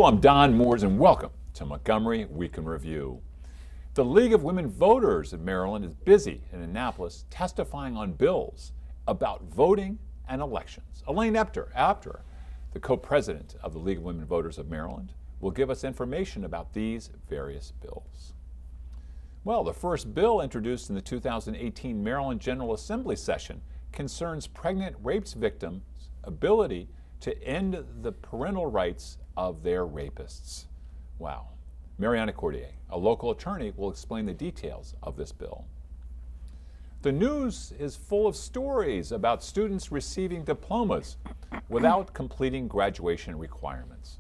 Hello, I'm Don Moores, and welcome to Montgomery Week in Review. The League of Women Voters of Maryland is busy in Annapolis testifying on bills about voting and elections. Elaine Apter, the co-president of the League of Women Voters of Maryland, will give us information about these various bills. Well, the first bill introduced in the 2018 Maryland General Assembly session concerns pregnant rape victims' ability to end the parental rights of their rapists. Wow. Mariana Cordier, a local attorney, will explain the details of this bill. The news is full of stories about students receiving diplomas without completing graduation requirements.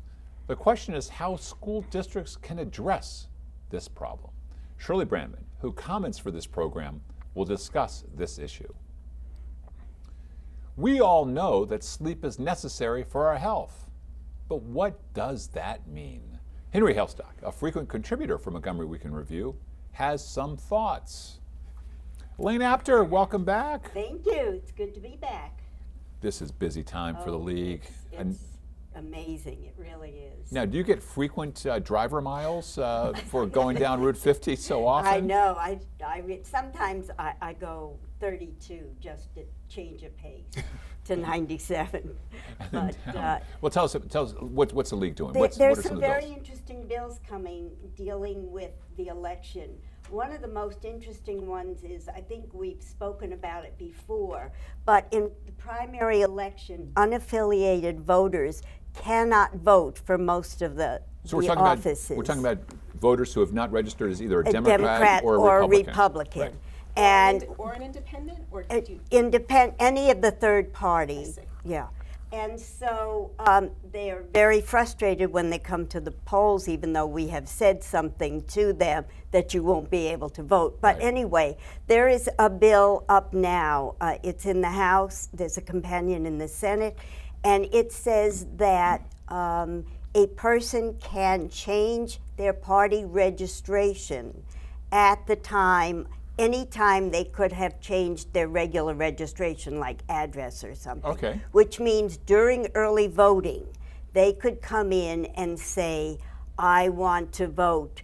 The question is how school districts can address this problem. Shirley Brandman, who comments for this program, will discuss this issue. We all know that sleep is necessary for our health, but what does that mean? Henry Helstock, a frequent contributor for Montgomery Week in Review, has some thoughts. Elaine Apter, welcome back. Thank you. It's good to be back. This is busy time for the league. It's amazing. It really is. Now, do you get frequent driver miles for going down Route 50 so often? I know. Sometimes I go 32 just to change of pace to 97. But, well, tell us what's the league doing? There's some very interesting bills coming dealing with the election. One of the most interesting ones is, I think we've spoken about it before, but in the primary election, unaffiliated voters cannot vote for most of the offices. We're talking about voters who have not registered as either a Democrat or a Republican. Right. And or an independent, or any of the third parties. Yeah. And so they are very frustrated when they come to the polls, even though we have said something to them that you won't be able to vote. But anyway, there is a bill up now. It's in the House. There's a companion in the Senate. And it says that a person can change their party registration at the time. Anytime they could have changed their regular registration, like address or something. Okay. Which means during early voting, they could come in and say, I want to vote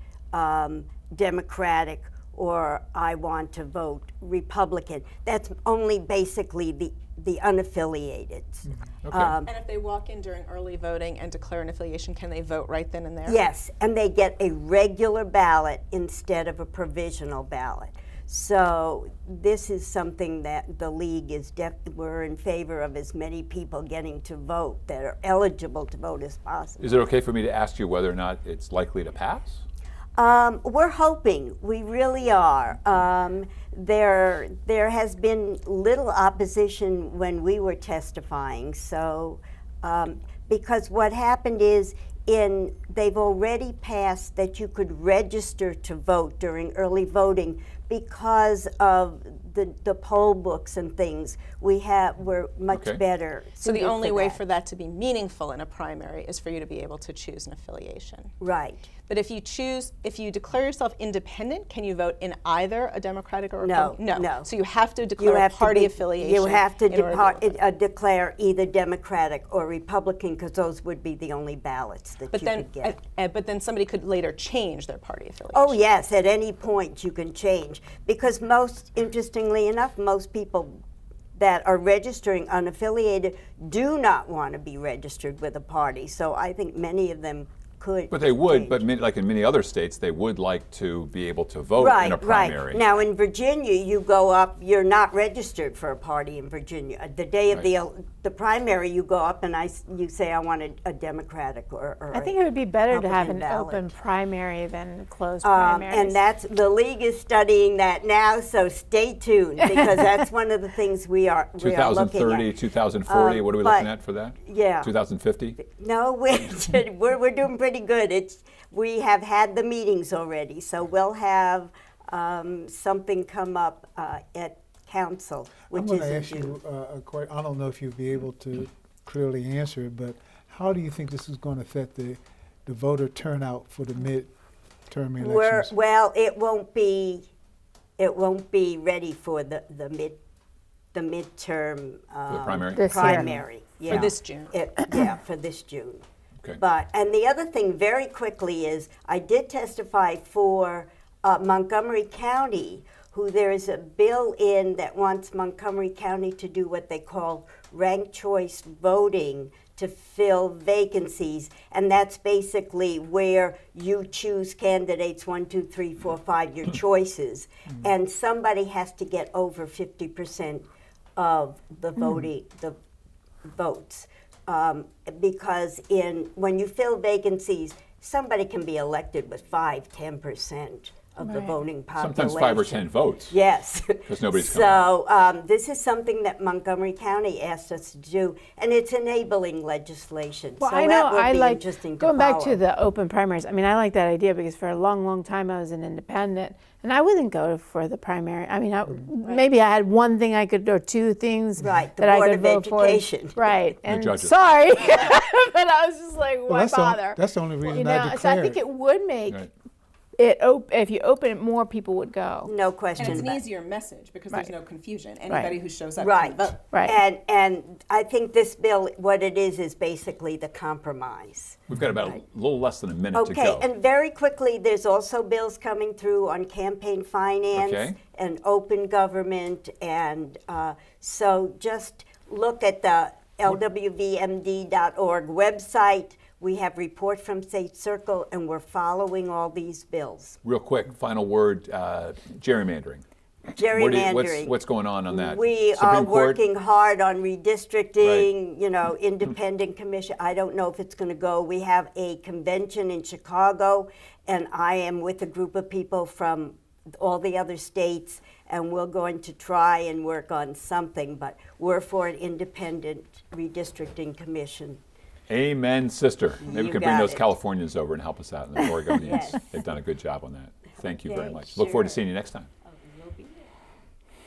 Democratic or I want to vote Republican. That's only basically the unaffiliated. Okay. and if they walk in during early voting and declare an affiliation, can they vote right then and there? Yes, and they get a regular ballot instead of a provisional ballot. So this is something that the league is we're in favor of, as many people getting to vote that are eligible to vote as possible. Is it okay for me to ask you whether or not it's likely to pass? We're hoping. We really are. There has been little opposition when we were testifying. So, because what happened is, they've already passed that you could register to vote during early voting because of the poll books and things. We're much better. So the only way for that to be meaningful in a primary is for you to be able to choose an affiliation. Right. But if you declare yourself independent, can you vote in either a Democratic or Republican? No. So you have to declare a party affiliation. You have to declare either Democratic or Republican, because those would be the only ballots that you could get. But then somebody could later change their party affiliation. Oh yes, at any point you can change, because interestingly enough, most people that are registering unaffiliated do not want to be registered with a party. So I think many of them could. But they would, but like in many other states, they would like to be able to vote in a primary. Right. Now in Virginia, you go up, you're not registered for a party in Virginia. The day of the primary, you go up and you say, I want a Democratic or I think it would be better to have an open primary than closed primaries. And the league is studying that now, so stay tuned, because that's one of the things we are looking at. 2030, 2040, what are we looking at for that? Yeah. 2050? No, we're doing pretty good. We have had the meetings already, so we'll have something come up at council, which is I'm going to ask you a question. I don't know if you'll be able to clearly answer it, but how do you think this is going to affect the voter turnout for the midterm elections? Well, it won't be ready for the midterm the primary? primary. Yeah. For this June. For this June. Okay. And the other thing very quickly is I did testify for Montgomery County, who there is a bill in that wants Montgomery County to do what they call ranked choice voting to fill vacancies, and that's basically where you choose candidates 1, 2, 3, 4, 5, your choices, and somebody has to get over 50% of the votes, because when you fill vacancies, somebody can be elected with 5, 10% of the voting population. Sometimes 5 or 10 votes. Yes. Because nobody's coming. So this is something that Montgomery County asked us to do, and it's enabling legislation. Well, so I know that will I be like interesting to going back follow. to the open primaries. I mean, I like that idea because for a long, long time I was an independent, and I wouldn't go for the primary. I mean, maybe I had one thing I could, or two things Right, the that I Board could of vote Education. for. Right, and judges. sorry, but I was just like, why Well, bother? that's the only reason You I know, declared. so I think it would make Right. if you open it, more people would go. No And question. it's an about- easier message because Right. there's no confusion. Anybody who shows up Right. can vote. Right. And I think this bill, what it is basically the compromise. We've got about a little less than a minute to Okay, go. and very quickly, there's also bills coming through on campaign finance Okay. and open government, and so just look at the lwvmd.org website. We have reports from State Circle, and we're following all these bills. Real quick, final word, gerrymandering. Gerrymandering. What's going on that? We Supreme are Court? working hard on redistricting, independent commission. I don't know if it's going to go. We have a convention in Chicago, and I am with a group of people from all the other states, and we're going to try and work on something, but we're for an independent redistricting commission. Amen, sister. Maybe we You can bring got those it. Californians over and help us out in the Oregonians. Yes. They've done a good job on that. Thank you very Okay, much. Look forward to sure. seeing you next time.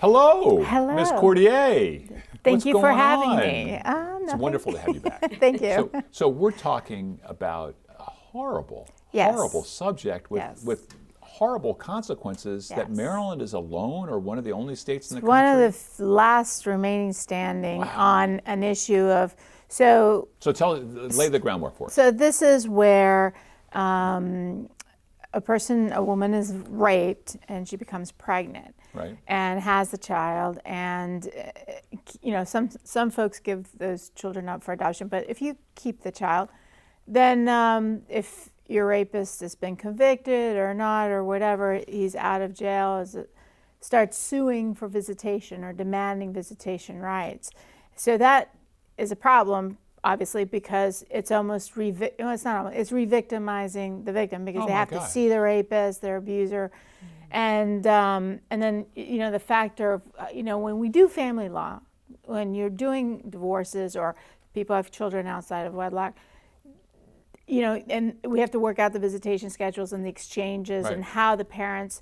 Hello, Hello. Miss Cordier. Thank What's you for going having on? me. It's Nothing. wonderful to have you back. Thank you. So we're talking about a horrible, Yes. horrible subject with, Yes. with horrible consequences that Yes. Maryland is alone or one of the only states in the One country. of the last remaining standing on an issue of so Lay the groundwork for us. So this is where a woman is raped and she becomes pregnant, Right. and has the child, and some folks give those children up for adoption, but if you keep the child, then if your rapist has been convicted or not or whatever, he's out of jail, starts suing for visitation or demanding visitation rights. So that is a problem, obviously, because it's almost it's re-victimizing the victim because Oh they my have God. to see their rapist, their abuser, and then the factor of when we do family law, when you're doing divorces or people have children outside of wedlock, and we have to work out the visitation schedules and the exchanges Right. and how the parents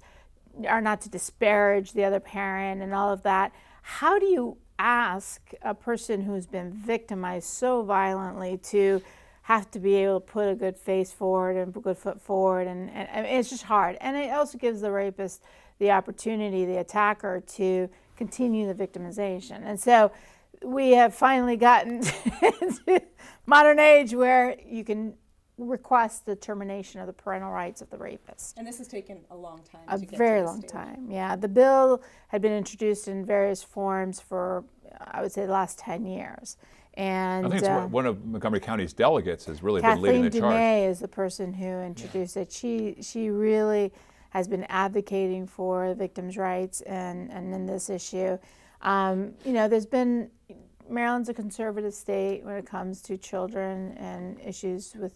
are not to disparage the other parent and all of that. How do you ask a person who's been victimized so violently to have to be able to put a good face forward and a good foot forward, and I mean, it's just hard. And it also gives the rapist the opportunity, the attacker, to continue the victimization. And so we have finally gotten to modern age where you can request the termination of the parental rights of the rapist. And this has taken a long time A to get very to this long stage. time, yeah. The bill had been introduced in various forms for, I would say, the last 10 years. And I think it's one of Montgomery County's delegates has really been leading Kathleen the charge. DeMay is the person who introduced it. She really has been advocating for victims' rights and in this issue. There's been, Maryland's a conservative state when it comes to children and issues with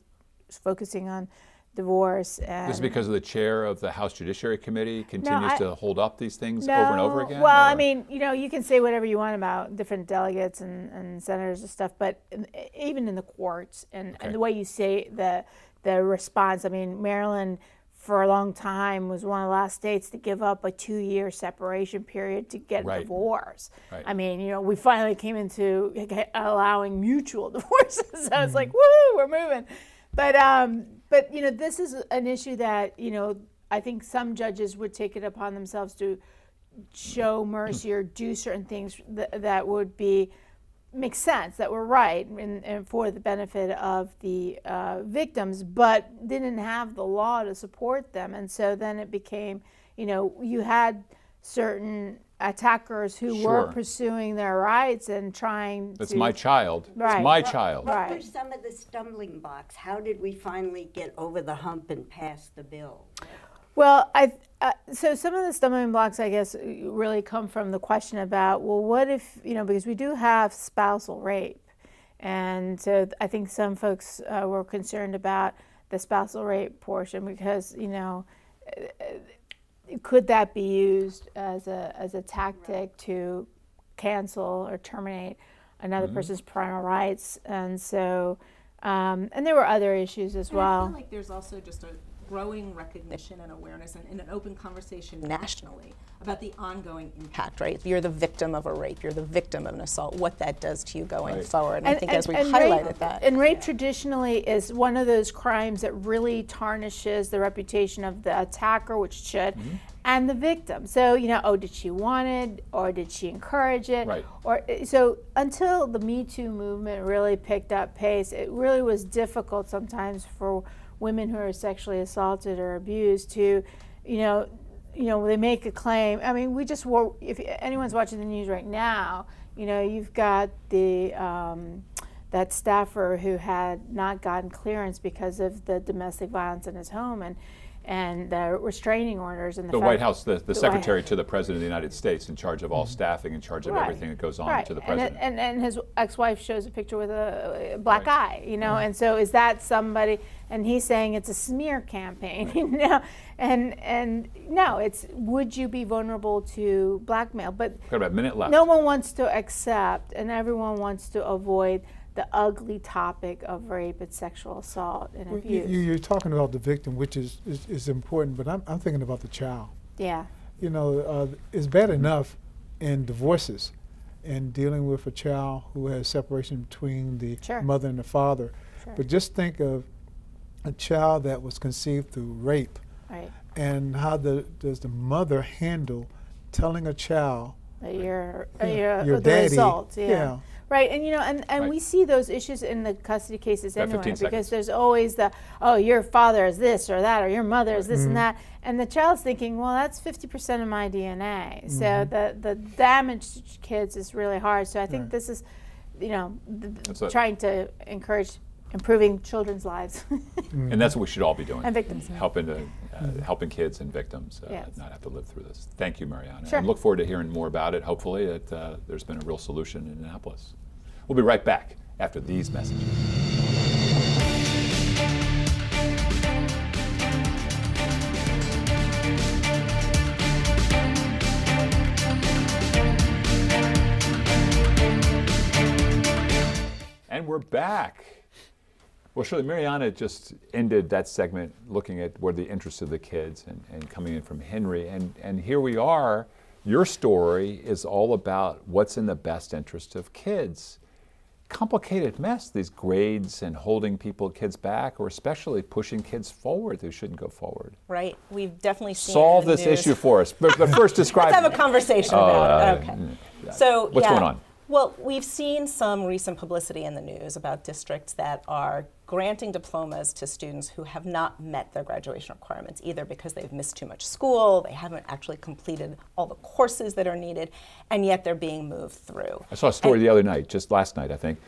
focusing on divorce. And This is because of the chair of the House Judiciary Committee continues to hold up these things over and over again? Well, I or- mean, you can say whatever you want about different delegates and senators and stuff, but even in the courts and the way you say the response, I mean, Maryland for a long time was one of the last states to give up a 2-year separation period to get a divorce. Right. I mean, we finally came into allowing mutual divorces, so it's like, woo, we're moving. But this is an issue that I think some judges would take it upon themselves to show mercy or do certain things that would be make sense, that were right and for the benefit of the victims, but didn't have the law to support them. And so then it became, you had certain attackers who were pursuing their rights and trying It's to... my child. Right. It's my child. What were some of the stumbling blocks? How did we finally get over the hump and pass the bill? Well, so some of the stumbling blocks, I guess, really come from the question about, well, what if, because we do have spousal rape. And so I think some folks were concerned about the spousal rape portion because, could that be used as a tactic to cancel or terminate another person's parental rights? And so, and there were other issues as well. I feel like there's also just a growing recognition and awareness and an open conversation nationally about the ongoing impact, right? You're the victim of a rape, you're the victim of an assault, what that does to you going forward. And I think as we've highlighted that. And rape traditionally is one of those crimes that really tarnishes the reputation of the attacker, which should, and the victim. So, did she want it or did she encourage it? Right. So until the Me Too movement really picked up pace, it really was difficult sometimes for women who are sexually assaulted or abused to, they make a claim. I mean, if anyone's watching the news right now, you've got that staffer who had not gotten clearance because of the domestic violence in his home and the restraining orders and the White House, the secretary to the President of the United States, in charge of all staffing, in charge of everything that goes on to the President. And his ex-wife shows a picture with a black eye, and so is that somebody, and he's saying it's a smear campaign, and no, it's would you be vulnerable to blackmail? But Got about a minute left. no one wants to accept, and everyone wants to avoid the ugly topic of rape and sexual assault and abuse. You're talking about the victim, which is important, but I'm thinking about the child. Yeah. It's bad enough in divorces and dealing with a child who has separation between the mother and the father. Sure. But just think of a child that was conceived through rape. Right. And how does the mother handle telling a child That you're your the daddy, result, yeah. Right, and Right. we see those issues in the custody cases About anyway, 15 because seconds. there's always your father is this or that, or your mother is this and that, and the child's thinking, well, that's 50% of my DNA. So the damage to kids is really hard. So I think this is, trying to encourage improving children's lives And that's what we should all be doing. and victims. Helping kids and victims Yes. not have to live through this. Thank you, Mariana. Sure. And look forward to hearing more about it. Hopefully that there's been a real solution in Annapolis. We'll be right back after these messages. And we're back. Well, Shirley, Mariana just ended that segment looking at where the interests of the kids and coming in from Henry. And here we are. Your story is all about what's in the best interest of kids. Complicated mess, these grades and holding kids back, or especially pushing kids forward who shouldn't go forward. Right, we've definitely seen Solve in the this news. issue for us. But first describe Let's have a conversation about it. Okay. So what's going on? Well, we've seen some recent publicity in the news about districts that are granting diplomas to students who have not met their graduation requirements, either because they've missed too much school, they haven't actually completed all the courses that are needed, and yet they're being moved through. I saw a story the other night, just last night, I think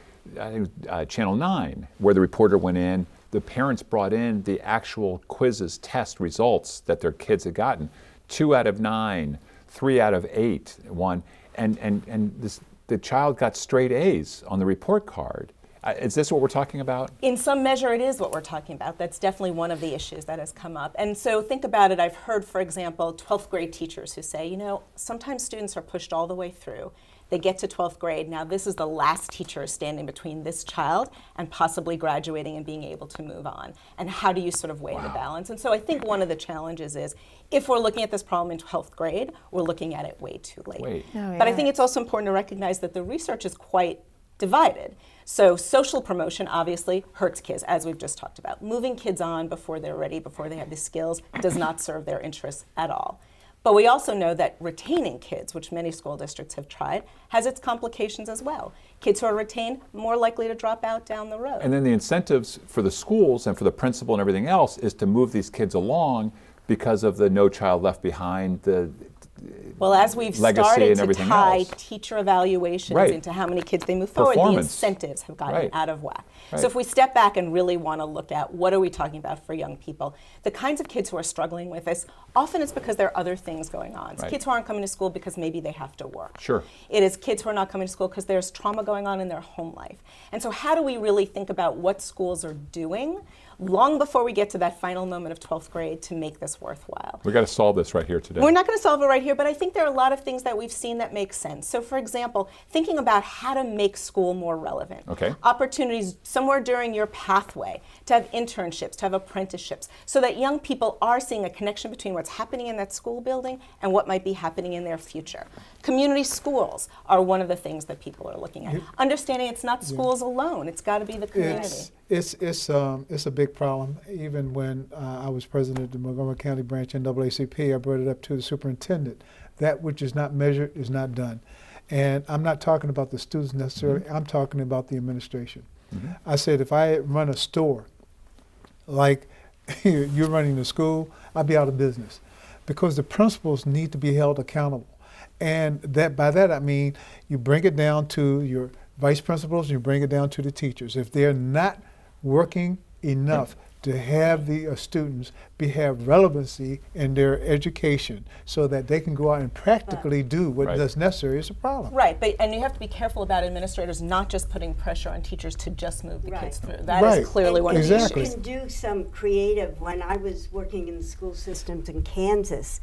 Channel 9, where the reporter went in. The parents brought in the actual quizzes, test results that their kids had gotten. 2 out of 9, 3 out of 8, one, and the child got straight A's on the report card. Is this what we're talking about? In some measure, it is what we're talking about. That's definitely one of the issues that has come up. And so think about it. I've heard, for example, 12th grade teachers who say, sometimes students are pushed all the way through. They get to 12th grade. Now this is the last teacher standing between this child and possibly graduating and being able to move on. And how do you sort of weigh the balance? And so I think one of the challenges is, if we're looking at this problem in 12th grade, we're looking at it way too late. But I think it's also important to recognize that the research is quite divided. So social promotion obviously hurts kids, as we've just talked about. Moving kids on before they're ready, before they have the skills, does not serve their interests at all. But we also know that retaining kids, which many school districts have tried, has its complications as well. Kids who are retained more likely to drop out down the road. And then the incentives for the schools and for the principal and everything else is to move these kids along because of the No Child Left Behind, the Well, as we've legacy started and to everything tie else. teacher evaluations Right. into how many kids they move forward, the Performance. incentives have gotten Right. out of whack. Right. So if we step back and really want to look at what are we talking about for young people, the kinds of kids who are struggling with this, often it's because there are other things going on. It's Right. kids who aren't coming to school because maybe they have to work. Sure. It is kids who are not coming to school because there's trauma going on in their home life. And so how do we really think about what schools are doing long before we get to that final moment of 12th grade to make this worthwhile? We got to solve this right here today. We're not going to solve it right here, but I think there are a lot of things that we've seen that make sense. So, for example, thinking about how to make school more relevant. Okay. Opportunities somewhere during your pathway to have internships, to have apprenticeships, so that young people are seeing a connection between what's happening in that school building and what might be happening in their future. Community schools are one of the things that people are looking at. Understanding it's not schools alone, it's got to be the community. It's a big problem. Even when I was president of the Montgomery County branch NAACP, I brought it up to the superintendent. That which is not measured is not done. And I'm not talking about the students necessarily, I'm talking about the administration. I said if I run a store like you're running the school, I'd be out of business because the principals need to be held accountable. And that by that I mean you bring it down to your vice principals and you bring it down to the teachers. If they're not working enough to have the students have relevancy in their education so that they can go out and practically do what Right. is necessary, it's a problem. Right, and you have to be careful about administrators not just putting pressure on teachers to just move the kids through. That Right. is clearly one of the Exactly. issues. You can do some creative. When I was working in the school systems in Kansas,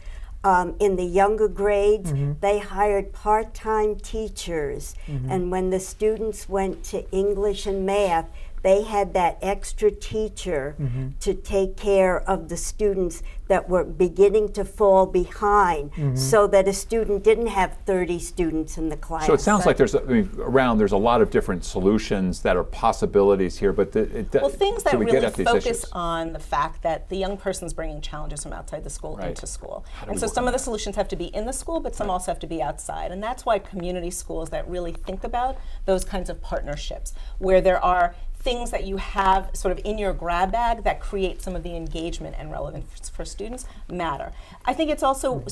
in the younger grades, they hired part-time teachers. And when the students went to English and math, they had that extra teacher to take care of the students that were beginning to fall behind so that a student didn't have 30 students in the class. So it sounds like there's there's a lot of different solutions that are possibilities here, but Well, things that do we really get at these focus issues? on the fact that the young person's bringing challenges from outside the school Right. into school. How do And we so work some on of the that? solutions have to be in the school, but some also have to be outside. And that's why community schools that really think about those kinds of partnerships, where there are things that you have sort of in your grab bag that create some of the engagement and relevance for students matter. I think it's also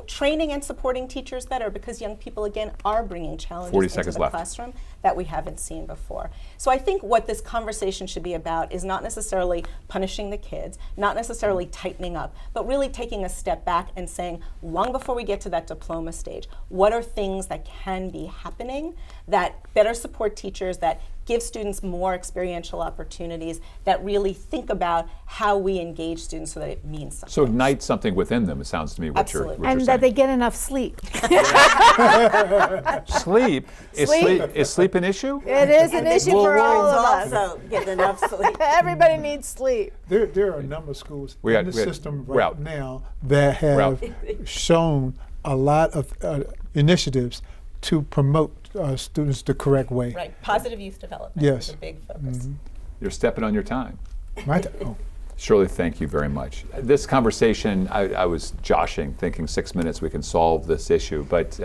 training and supporting teachers better because young people, again, are bringing 40 challenges into seconds the left. classroom that we haven't seen before. So I think what this conversation should be about is not necessarily punishing the kids, not necessarily tightening up, but really taking a step back and saying, long before we get to that diploma stage, what are things that can be happening that better support teachers, that give students more experiential opportunities, that really think about how we engage students so that it means something. So ignite something within them, it sounds to me, what you're, Absolutely. what you're And saying. that they get enough sleep. Sleep? Is sleep an issue? It is an issue for all of us. Also get enough sleep. Everybody needs sleep. There are a number of schools We in got- the we got- system we're right out. now that We're out. have shown a lot of initiatives to promote students the correct way. Right, positive youth development Yes. is a big focus. You're stepping on your time. Oh. Shirley, thank you very much. This conversation, I was joshing, thinking 6 minutes we can solve this issue, but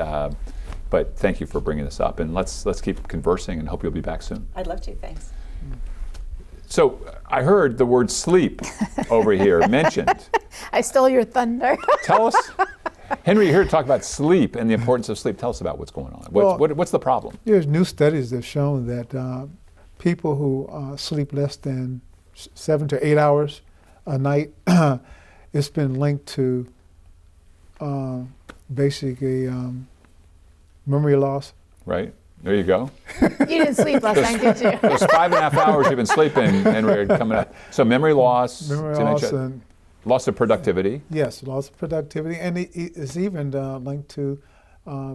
thank you for bringing this up, and let's keep conversing, and hope you'll be back soon. I'd love to, thanks. So I heard the word sleep over here mentioned. I stole your thunder. Tell us, Henry, you're here to talk about sleep and the importance of sleep. Tell us about what's going on. What's the problem? There's new studies that have shown that people who sleep less than 7 to 8 hours a night, it's been linked to basically memory loss. Right? There you go. You didn't sleep last night, did you? Those 5.5 hours you've been sleeping, Henry, are coming up. So memory loss, Memory dementia, loss and loss of productivity. yes, loss of productivity, and it's even linked to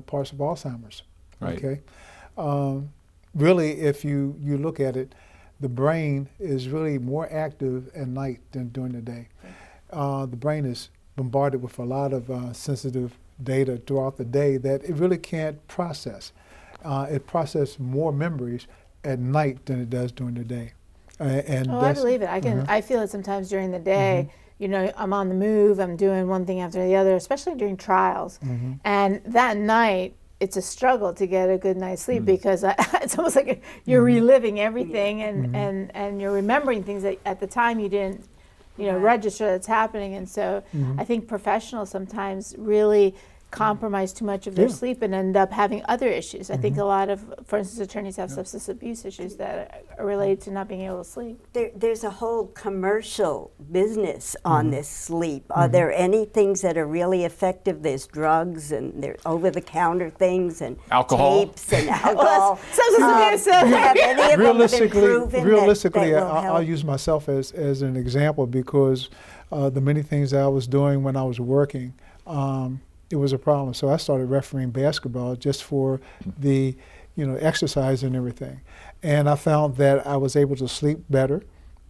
parts of Alzheimer's. Right. Okay. Really, if you look at it, the brain is really more active at night than during the day. The brain is bombarded with a lot of sensitive data throughout the day that it really can't process. It processes more memories at night than it does during the day. And Oh, I that's- believe it. I feel it sometimes during the day. I'm on the move, I'm doing one thing after the other, especially during trials. And that night, it's a struggle to get a good night's sleep because it's almost like you're reliving everything and you're remembering things that at the time you didn't register that's happening. And so I think professionals sometimes really compromise too much of their sleep and end up having other issues. I think a lot of, for instance, attorneys have substance abuse issues that are related to not being able to sleep. There's a whole commercial business on this sleep. Are there any things that are really effective? There's drugs and there's over-the-counter things and Alcohol. tapes and alcohol. Substance abuse. Have any of them been proven realistically, that will I'll help? use myself as an example because the many things that I was doing when I was working, it was a problem. So I started refereeing basketball just for the, exercise and everything. And I found that I was able to sleep better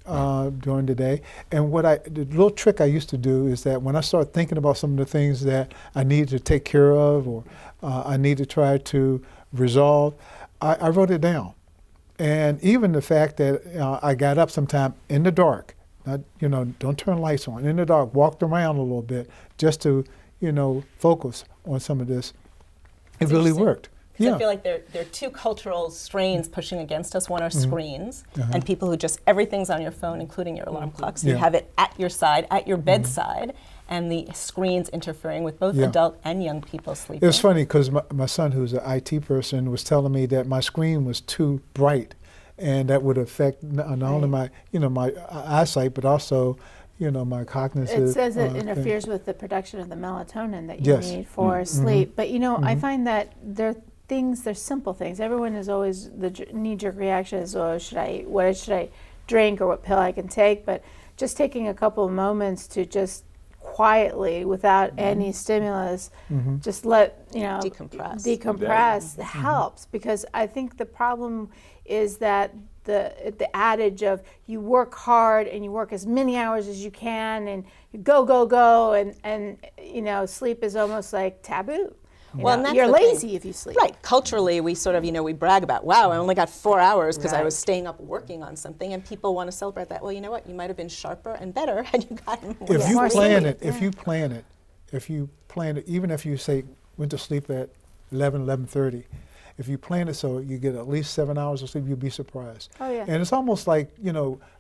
during the day. And the little trick I used to do is that when I started thinking about some of the things that I needed to take care of or I need to try to resolve, I wrote it down. And even the fact that I got up sometime in the dark, don't turn lights on, in the dark, walked around a little bit just to focus on some of this. It really worked. I feel like there are two cultural strains pushing against us. One are screens and people who just, everything's on your phone, including your alarm clock. So you have it at your side, at your bedside, and the screens interfering with both adult and young people sleeping. It was funny because my son, who's an IT person, was telling me that my screen was too bright and that would affect not only my eyesight, but also my cognitive. It says it thing. interferes with the production of the melatonin that you need for sleep. But I find that they're simple things. Everyone is always, the knee-jerk reaction is, what should I drink or what pill I can take? But just taking a couple of moments to just quietly, without any stimulus, just let decompress helps. Because I think the problem is that the adage of you work hard and you work as many hours as you can and you go and sleep is almost like taboo. You're lazy if you sleep. Right. Culturally, we sort of, we brag about, wow, I only got 4 hours because I was staying up working on something, and people want to celebrate that. Well, you know what? You might have been sharper and better had you gotten more If you sleep. plan it, even if you say went to sleep at 11:30, if you plan it so you get at least 7 hours of sleep, you'll be surprised. Oh, yeah. And it's almost like,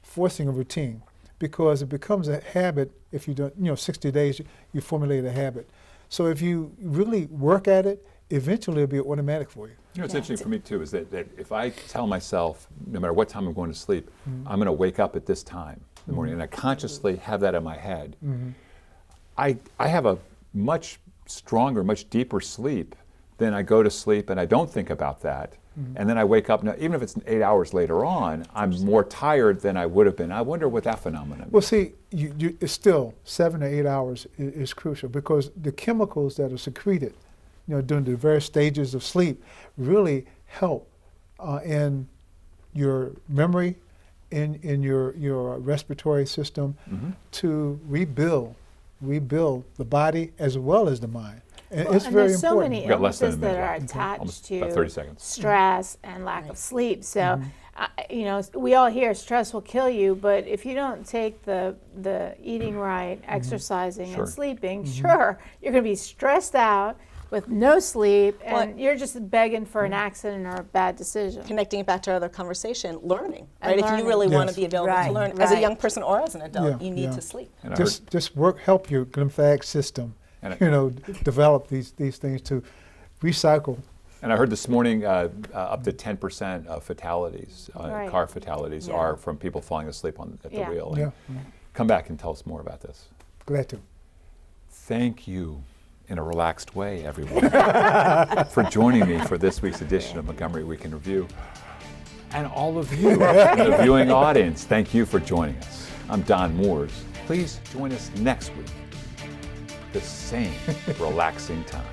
forcing a routine because it becomes a habit. If you don't, 60 days, you formulate a habit. So if you really work at it, eventually it'll be automatic for you. What's interesting for me too is that if I tell myself, no matter what time I'm going to sleep, I'm going to wake up at this time in the morning, and I consciously have that in my head, I have a much stronger, much deeper sleep than I go to sleep and I don't think about that. And then I wake up, now, even if it's 8 hours later on, I'm more tired than I would have been. I wonder what that phenomenon is. Well, see, it's still 7 to 8 hours is crucial because the chemicals that are secreted, during the various stages of sleep really help in your memory, in your respiratory system to rebuild the body as well as the mind. And it's very there's so important. many We've got less than illnesses a minute that are left. attached Almost to about 30 seconds. stress and lack of sleep. So, we all hear stress will kill you, but if you don't take the eating right, exercising, and sleeping, sure, you're going to be stressed out with no sleep, and you're just begging for an accident or a bad decision. Connecting it back to our other conversation, learning, right? If learning. you really want Yes. to be available to learn as a young person or as an adult, you need to sleep. And I Just heard- help your lymphatic system, develop these things to recycle. And I heard this morning up to 10% of fatalities, car fatalities, are from people falling asleep at the wheel. Yeah. Come back and tell us more about this. Glad to. Thank you, in a relaxed way, everyone, for joining me for this week's edition of Montgomery Week in Review. And all of you, the viewing audience, thank you for joining us. I'm Don Mooers. Please join us next week, the same relaxing time.